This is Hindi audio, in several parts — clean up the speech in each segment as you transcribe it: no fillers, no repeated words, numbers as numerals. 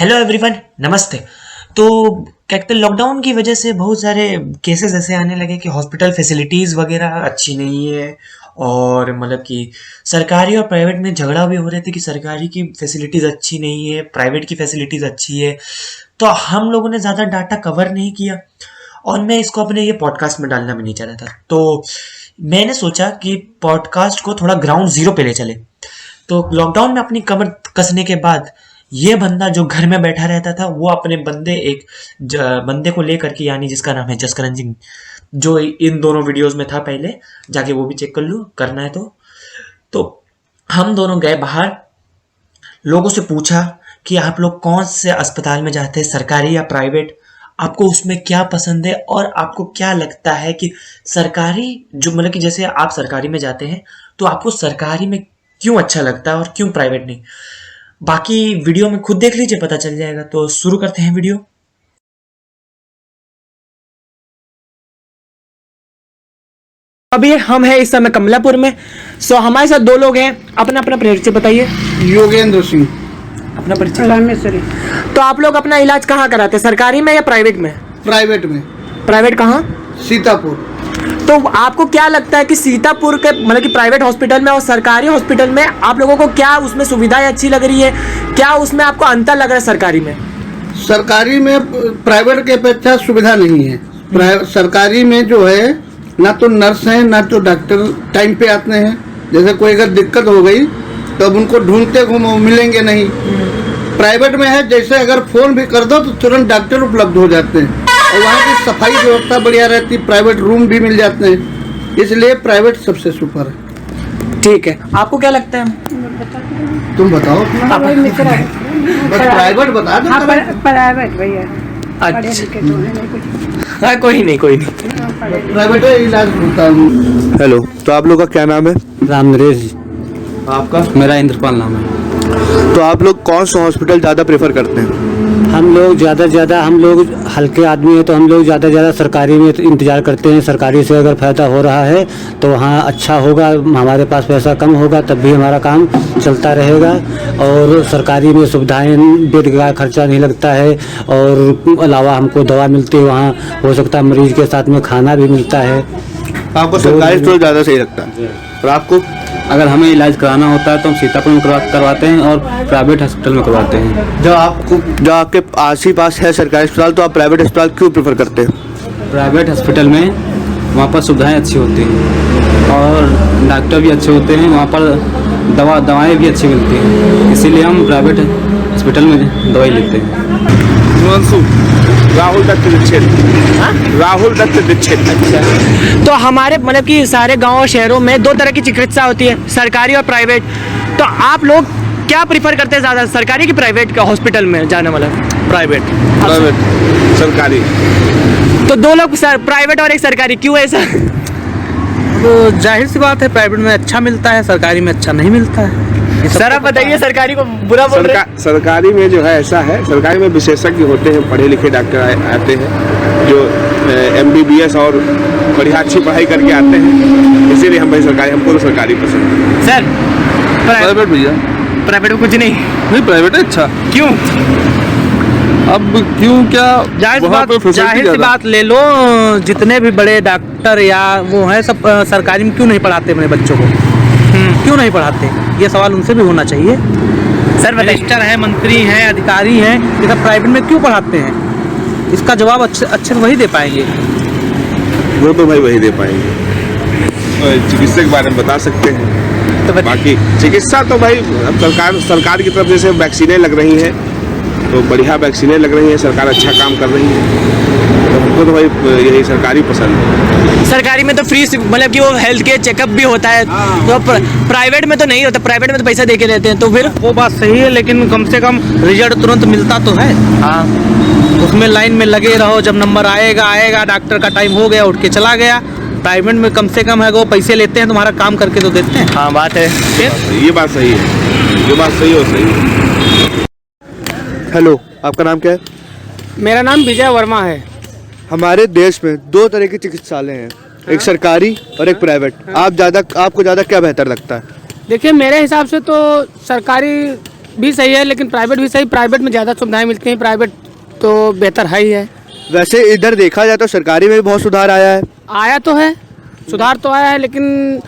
हेलो एवरीवन, नमस्ते। तो क्या कहते हैं, लॉकडाउन की वजह से बहुत सारे केसेस ऐसे आने लगे कि हॉस्पिटल फैसिलिटीज़ वगैरह अच्छी नहीं है। और मतलब कि सरकारी और प्राइवेट में झगड़ा भी हो रहे थे कि सरकारी की फैसिलिटीज़ अच्छी नहीं है, प्राइवेट की फैसिलिटीज़ अच्छी है। तो हम लोगों ने ज़्यादा डाटा कवर नहीं किया और मैं इसको अपने ये पॉडकास्ट में डालना भी नहीं चाह रहा था। तो मैंने सोचा कि पॉडकास्ट को थोड़ा ग्राउंड ज़ीरो पे ले चले। तो लॉकडाउन में अपनी कमर कसने के बाद ये बंदा जो घर में बैठा रहता था, वो अपने बंदे को लेकर के, यानी जिसका नाम है जसकरण सिंह, जो इन दोनों वीडियोस में था, पहले जाके वो भी चेक कर लो, करना है तो हम दोनों गए बाहर, लोगों से पूछा कि आप लोग कौन से अस्पताल में जाते हैं, सरकारी या प्राइवेट, आपको उसमें क्या पसंद है और आपको क्या लगता है कि सरकारी जो मतलब कि जैसे आप सरकारी में जाते हैं तो आपको सरकारी में क्यों अच्छा लगता है और क्यों प्राइवेट नहीं। बाकी वीडियो में खुद देख लीजिए, पता चल जाएगा। तो शुरू करते हैं वीडियो। अभी हम हैं इस समय कमलापुर में। हमारे साथ दो लोग हैं। अपना अपना परिचय बताइए। योगेंद्र सिंह। अपना परिचय। तो आप लोग अपना इलाज कहाँ कराते हैं, सरकारी में या प्राइवेट में? प्राइवेट में। प्राइवेट कहाँ? सीतापुर। तो आपको क्या लगता है कि सीतापुर के मतलब कि प्राइवेट हॉस्पिटल में और सरकारी हॉस्पिटल में आप लोगों को क्या उसमें सुविधाएं अच्छी लग रही है, क्या उसमें आपको अंतर लग रहा है सरकारी में? सरकारी में प्राइवेट के अपेक्षा सुविधा नहीं है। सरकारी में जो है ना तो नर्स हैं ना तो डॉक्टर टाइम पे आते हैं। जैसे कोई अगर दिक्कत हो गई तो अब उनको ढूंढते घूमो, मिलेंगे नहीं। प्राइवेट में है जैसे अगर फोन भी कर दो तो तुरंत डॉक्टर उपलब्ध हो जाते हैं और वहाँ की सफाई व्यवस्था बढ़िया रहती है, प्राइवेट रूम भी मिल जाते हैं, इसलिए प्राइवेट सबसे सुपर है। ठीक है, आपको क्या लगता है? तुम बताओ। बस प्राइवेट बता दो। प्राइवेट भैया। अच्छा, कोई नहीं प्राइवेट इलाज होता है। हेलो, तो आप लोग का क्या नाम है? राम नरेश जी। आपका? मेरा इंद्रपाल नाम है। तो आप लोग कौन सा हॉस्पिटल ज़्यादा प्रेफर करते हैं? हम लोग ज़्यादा से ज़्यादा, हम लोग हल्के आदमी हैं तो हम लोग ज़्यादा से ज़्यादा सरकारी में इंतज़ार करते हैं। सरकारी से अगर फ़ायदा हो रहा है तो वहाँ अच्छा होगा, हमारे पास पैसा कम होगा तब भी हमारा काम चलता रहेगा। और सरकारी में सुविधाएं, बेड का खर्चा नहीं लगता है और अलावा हमको दवा मिलती है, वहाँ हो सकता है मरीज के साथ में खाना भी मिलता है। आपको सरकारी स्टोर ज़्यादा सही लगता है और आपको? अगर हमें इलाज कराना होता है तो हम सीतापुर में करवाते हैं और प्राइवेट हॉस्पिटल में करवाते हैं। जब आपके आस ही पास है सरकारी अस्पताल तो आप प्राइवेट अस्पताल क्यों प्रेफर करते हैं? प्राइवेट हॉस्पिटल में वहाँ पर सुविधाएं अच्छी होती हैं और डॉक्टर भी अच्छे होते हैं, वहाँ पर दवाएं भी अच्छी मिलती हैं, इसीलिए हम प्राइवेट हॉस्पिटल में दवाई लेते हैं। राहुल दत्त दीक्षित। अच्छा, तो हमारे मतलब कि सारे गाँव और शहरों में दो तरह की चिकित्सा होती है, सरकारी और प्राइवेट। तो आप लोग क्या प्रिफर करते हैं ज़्यादा, सरकारी की प्राइवेट का हॉस्पिटल में जाने वाला? प्राइवेट। सरकारी। तो दो लोग प्राइवेट और एक सरकारी, क्यों ऐसा? तो जाहिर सी बात है, प्राइवेट में अच्छा मिलता है, सरकारी में अच्छा नहीं मिलता है। सर आप बताइए, सरकारी को बुरा बोल रहे हैं? सरकारी में जो है ऐसा है, सरकारी में विशेषज्ञ होते हैं, पढ़े लिखे डॉक्टर आते हैं जो MBBS और बढ़िया अच्छी पढ़ाई करके आते हैं, इसीलिए हम भाई सरकारी, हमको तो सरकारी पसंद है। सर प्राइवेट भैया। प्राइवेट में कुछ नहीं? नहीं, प्राइवेट है अच्छा। क्यों? अब क्यों क्या, जाहिर सी बात ले लो, जितने भी बड़े डॉक्टर या वो हैं सब सरकारी में क्यों नहीं पढ़ाते अपने बच्चों को? क्यों नहीं पढ़ाते, ये सवाल उनसे भी होना चाहिए। सर मिनिस्टर हैं, मंत्री हैं, अधिकारी हैं, ये सब प्राइवेट में क्यों पढ़ाते हैं? इसका जवाब अच्छे वही दे पाएंगे। वो तो भाई वही दे पाएंगे, चिकित्सा के बारे में बता सकते हैं। तो बाकी चिकित्सा तो भाई अब सरकार की तरफ जैसे वैक्सीनें लग रही हैं तो बढ़िया वैक्सीनें लग रही हैं, सरकार अच्छा काम कर रही है, तो हमको तो भाई यही सरकारी पसंद है। सरकारी में तो फ्री मतलब कि वो हेल्थ के चेकअप भी होता है, तो प्राइवेट में तो नहीं होता, प्राइवेट में तो पैसा दे के देते हैं। तो फिर वो बात सही है, लेकिन कम से कम रिजल्ट तुरंत मिलता तो है। हाँ, उसमें लाइन में लगे रहो, जब नंबर आएगा, डॉक्टर का टाइम हो गया, उठ के चला गया। प्राइवेट में कम से कम है वो पैसे लेते हैं, तुम्हारा काम करके तो देते हैं। हाँ बात है, ये बात सही है, ये बात सही और सही है। हेलो, आपका नाम क्या है? मेरा नाम विजय वर्मा है। हमारे देश में दो तरह की चिकित्सालय हैं, एक सरकारी और एक प्राइवेट। आपको ज़्यादा क्या बेहतर लगता है? देखिए, मेरे हिसाब से तो सरकारी भी सही है, लेकिन प्राइवेट भी सही। प्राइवेट में ज़्यादा सुविधाएं मिलती हैं, प्राइवेट तो बेहतर है ही है। वैसे इधर देखा जाए तो सरकारी में भी बहुत सुधार आया है। आया तो है, सुधार तो आया है, लेकिन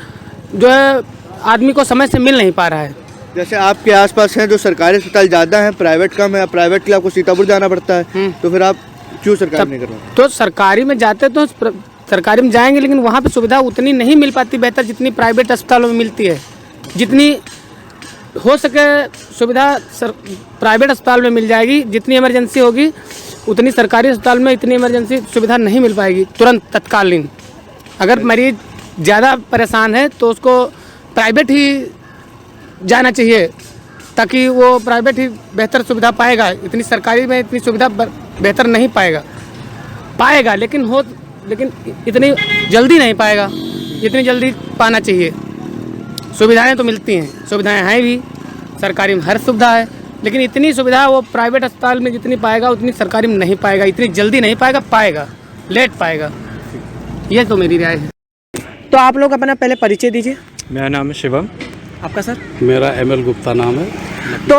जो है आदमी को समय से मिल नहीं पा रहा है। जैसे आपके आसपास हैं जो सरकारी अस्पताल ज़्यादा हैं, प्राइवेट कम है, प्राइवेट के लिए आपको सीतापुर जाना पड़ता है, तो फिर आप क्यों सरकारी नहीं कर रहे हैं? तो सरकारी में जाते तो सरकारी में जाएंगे, लेकिन वहाँ पे सुविधा उतनी नहीं मिल पाती बेहतर जितनी प्राइवेट अस्पतालों में मिलती है। जितनी हो सके सुविधा प्राइवेट अस्पताल में मिल जाएगी, जितनी इमरजेंसी होगी उतनी सरकारी अस्पताल में इतनी इमरजेंसी सुविधा नहीं मिल पाएगी तुरंत तत्कालीन। अगर मरीज ज़्यादा परेशान है तो उसको प्राइवेट ही जाना चाहिए, ताकि वो प्राइवेट ही बेहतर सुविधा पाएगा। इतनी सरकारी में इतनी सुविधा बेहतर नहीं पाएगा, लेकिन इतनी जल्दी नहीं पाएगा जितनी जल्दी पाना चाहिए। सुविधाएं तो मिलती हैं, सुविधाएं हैं भी, सरकारी में हर सुविधा है, लेकिन इतनी सुविधा वो प्राइवेट अस्पताल में जितनी पाएगा उतनी सरकारी में नहीं पाएगा, इतनी जल्दी नहीं पाएगा, लेट पाएगा। ये तो मेरी राय है। तो आप लोग अपना पहले परिचय दीजिए। मेरा नाम है शिवम। आपका सर? मेरा ML गुप्ता नाम है। तो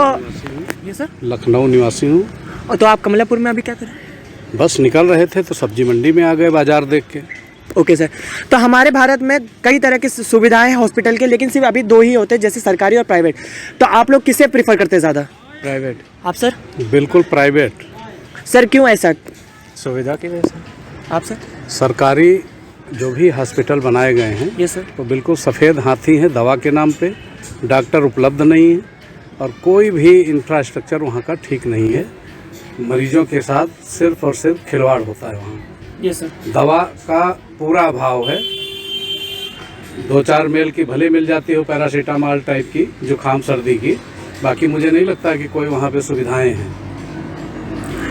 ये सर? लखनऊ निवासी हूँ। और तो आप कमलापुर में अभी क्या कर रहे हैं? बस निकल रहे थे तो सब्जी मंडी में आ गए बाजार देख के। Okay sir. तो हमारे भारत में कई तरह की सुविधाएं हैं हॉस्पिटल के, लेकिन सिर्फ अभी 2 ही होते हैं, जैसे सरकारी और प्राइवेट। तो आप लोग किसे प्रीफर करते हैं ज़्यादा? प्राइवेट। आप सर? बिल्कुल प्राइवेट। सर क्यों ऐसा? सुविधा की वजह से। आप सर? सरकारी जो भी हॉस्पिटल बनाए गए हैं ये सर? तो बिल्कुल सफ़ेद हाथी हैं दवा के नाम पे। डॉक्टर उपलब्ध नहीं है और कोई भी इंफ्रास्ट्रक्चर वहाँ का ठीक नहीं है। मरीजों के साथ सिर्फ और सिर्फ खिलवाड़ होता है वहाँ। ये सर? दवा का पूरा अभाव है। 2-4 मेल की भले मिल जाती हो पैरासीटामॉल टाइप की, जुकाम सर्दी की, बाकी मुझे नहीं लगता कि कोई वहाँ पे सुविधाएं हैं।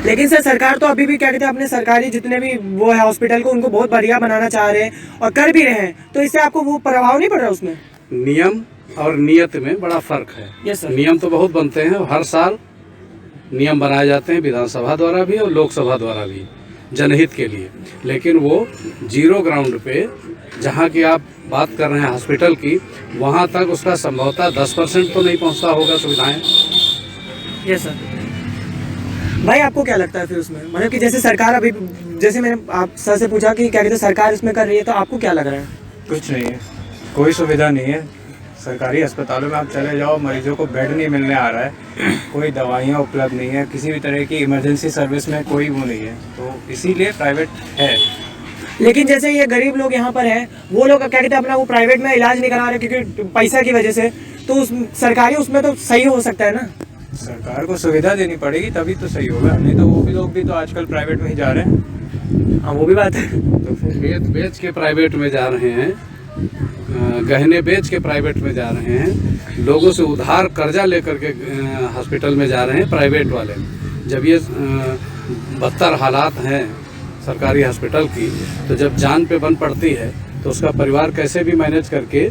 लेकिन सर सरकार तो अभी भी क्या कहते हैं, अपने सरकारी जितने भी वो है हॉस्पिटल को उनको बहुत बढ़िया बनाना चाह रहे हैं और कर भी रहे हैं, तो इससे आपको वो प्रभाव नहीं पड़ रहा उसमें? नियम और नियत में बड़ा फर्क है। Yes sir. नियम तो बहुत बनते हैं, हर साल नियम बनाए जाते हैं विधानसभा द्वारा भी और लोकसभा द्वारा भी जनहित के लिए, लेकिन वो जीरो ग्राउंड पे जहाँ की आप बात कर रहे हैं हॉस्पिटल की, वहाँ तक उसका संभवतः 10% तो नहीं पहुँचता होगा सुविधाएं। Yes sir. भाई आपको क्या लगता है फिर उसमें, मतलब कि जैसे सरकार अभी, जैसे मैंने आप सर से पूछा कि क्या कहते हैं सरकार इसमें कर रही है, तो आपको क्या लग रहा है? कुछ नहीं है, कोई सुविधा नहीं है। सरकारी अस्पतालों में आप चले जाओ, मरीजों को बेड नहीं मिलने आ रहा है, कोई दवाइयाँ उपलब्ध नहीं है, किसी भी तरह की इमरजेंसी सर्विस में कोई वो नहीं है, तो इसीलिए प्राइवेट है। लेकिन जैसे ये गरीब लोग यहाँ पर हैं, वो लोग क्या कहते हैं अपना वो प्राइवेट में इलाज नहीं करा रहे क्योंकि पैसा की वजह से, तो उस सरकारी उसमें तो सही हो सकता है ना? सरकार को सुविधा देनी पड़ेगी तभी तो सही होगा, नहीं तो वो भी लोग भी तो आजकल प्राइवेट में ही जा रहे हैं। हाँ वो भी बात है। तो फिर बेच के प्राइवेट में जा रहे हैं, गहने बेच के प्राइवेट में जा रहे हैं, लोगों से उधार कर्जा लेकर के हॉस्पिटल में जा रहे हैं प्राइवेट वाले। जब ये बदतर हालात हैं सरकारी हॉस्पिटल की, तो जब जान पे बन पड़ती है तो उसका परिवार कैसे भी मैनेज करके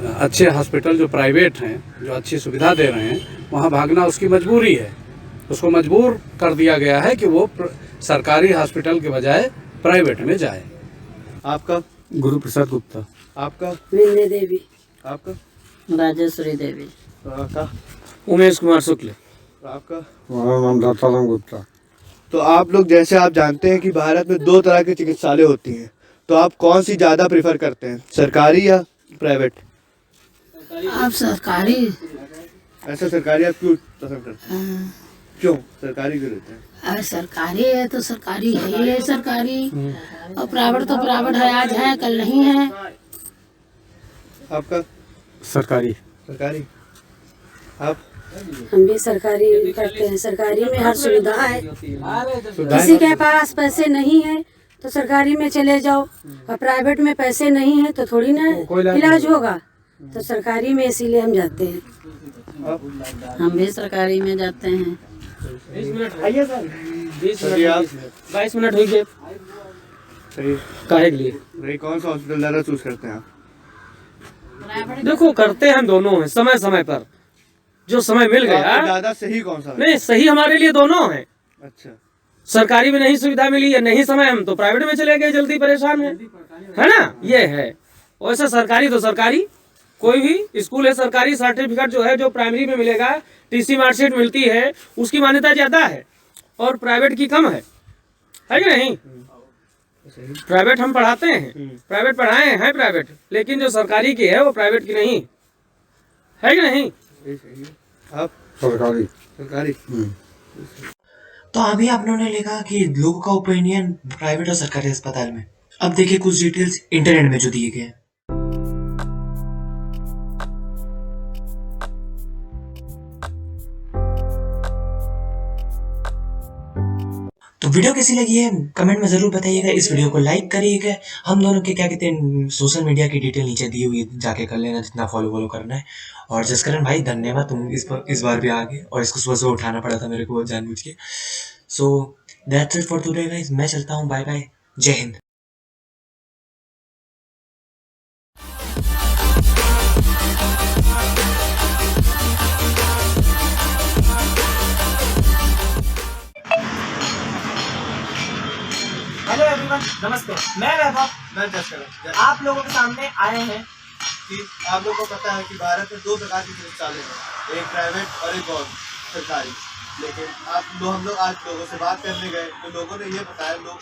अच्छे हॉस्पिटल जो प्राइवेट हैं, जो अच्छी सुविधा दे रहे हैं, वहाँ भागना उसकी मजबूरी है। उसको मजबूर कर दिया गया है कि वो सरकारी हॉस्पिटल के बजाय प्राइवेट में जाए। आपका? गुरु प्रसाद गुप्ता। आपका? विंध्य देवी। आपका? राजेश्वरी देवी। आपका? उमेश कुमार शुक्ल। आपका? मेरा नाम दत्ताराम गुप्ता। तो आप लोग, जैसे आप जानते हैं कि भारत में 2 तरह की चिकित्सालय होती हैं, तो आप कौन सी ज़्यादा प्रेफर करते हैं, सरकारी या प्राइवेट? आप सरकारी। ऐसा सरकारी आप क्यों पसंद करते हैं? क्यों सरकारी क्यों रहते हैं? सरकारी है तो सरकारी है ही है सरकारी, और प्राइवेट तो प्राइवेट है, आज है कल नहीं है। आपका? सरकारी। सरकारी। आप? हम भी सरकारी करते हैं, सरकारी में हर सुविधा है। किसी के पास पैसे नहीं है तो सरकारी में चले जाओ, और प्राइवेट में पैसे नहीं है तो थोड़ी ना इलाज होगा, तो सरकारी में इसीलिए हम जाते हैं। हम भी सरकारी में जाते हैं। 20 मिनट आइए सर। 22 मिनट हुई गए काहे के लिए? भाई कौन सा हॉस्पिटल ज़्यादा चूज करते हैं आप? देखो करते हैं दोनों हैं, समय समय पर जो समय मिल गया। ज़्यादा सही कौन सा है? नहीं, सही हमारे लिए दोनों है। अच्छा। सरकारी में नहीं सुविधा मिली या नहीं समय, हम तो प्राइवेट में चले गए, जल्दी परेशान है ना, ये है। वैसे सरकारी तो सरकारी, कोई भी स्कूल है सरकारी, सर्टिफिकेट जो है जो प्राइमरी में मिलेगा, टीसी मार्कशीट मिलती है, उसकी मान्यता ज़्यादा है और प्राइवेट की कम है कि नहीं? प्राइवेट हम पढ़ाते हैं, प्राइवेट पढ़ाए हैं प्राइवेट, लेकिन जो सरकारी की है वो प्राइवेट की नहीं है कि नहीं? आप सरकारी सरकारी तो अभी आप लोगों ने लिखा कि लोगों का ओपिनियन प्राइवेट और सरकारी अस्पताल में। अब देखिए कुछ डिटेल्स इंटरनेट में जो दिए गए हैं। तो वीडियो कैसी लगी है कमेंट में जरूर बताइएगा, इस वीडियो को लाइक करिएगा। हम दोनों के क्या कहते हैं सोशल मीडिया की डिटेल नीचे दी हुई है, जाके कर लेना जितना फॉलो करना है। और जसकरण भाई धन्यवाद, तुम इस बार भी आ गए और इसको सुबह सुबह उठाना पड़ा था मेरे को जानबूझ के। So that's it for today guys, मैं चलता हूँ, बाय बाय, जय हिंद। हेलो एवरीवन, नमस्ते। मैं वैभव, मैं जसकरण। आप लोगों के सामने आए हैं कि आप लोगों को पता है कि भारत में दो प्रकार के चिकित्सालय हैं, एक प्राइवेट और एक और सरकारी। लेकिन हम लोग आज लोगों से बात करने गए तो लोगों ने ये बताया, लोग